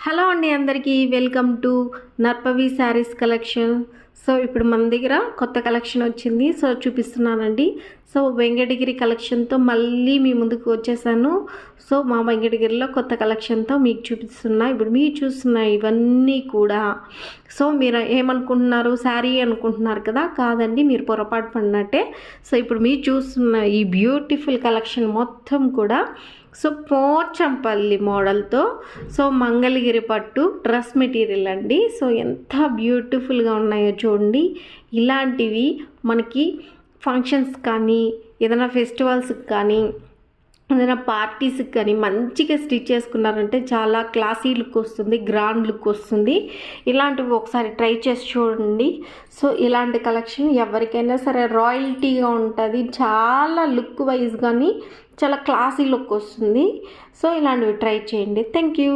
Hello అండి అందరికీ welcome to Narpavi sarees collection. So ఇప్పుడు మన దగ్గర కొత్త కలెక్షన్ వచ్చింది. సో చూపిస్తున్నానండి. సో వెంకటగిరి కలెక్షన్తో మళ్ళీ మీ ముందుకు వచ్చేసాను. సో మా వెంకటగిరిలో కొత్త కలెక్షన్తో మీకు చూపిస్తున్నా. ఇప్పుడు మీరు చూస్తున్న ఇవన్నీ కూడా సో మీరు ఏమనుకుంటున్నారు, శారీ అనుకుంటున్నారు కదా? కాదండి, మీరు పొరపాటు పడినట్టే. సో ఇప్పుడు మీరు చూస్తున్న ఈ బ్యూటిఫుల్ కలెక్షన్ మొత్తం కూడా సో పోచంపల్లి మోడల్తో సో మంగళగిరి పట్టు డ్రెస్ మెటీరియల్ అండి. సో ఎంత బ్యూటిఫుల్గా ఉన్నాయో చూడండి. ఇలాంటివి మనకి ఫంక్షన్స్ కానీ ఏదైనా ఫెస్టివల్స్కి కానీ ఏదైనా పార్టీస్కి కానీ మంచిగా స్టిచ్ చేసుకున్నారంటే చాలా క్లాసీ లుక్ వస్తుంది, గ్రాండ్ లుక్ వస్తుంది. ఇలాంటివి ఒకసారి ట్రై చేసి చూడండి. సో ఇలాంటి కలెక్షన్ ఎవరికైనా సరే రాయల్టీగా ఉంటుంది, చాలా లుక్ వైజ్ కానీ చాలా క్లాసీ లుక్ వస్తుంది. సో ఇలాంటివి ట్రై చేయండి. Thank you.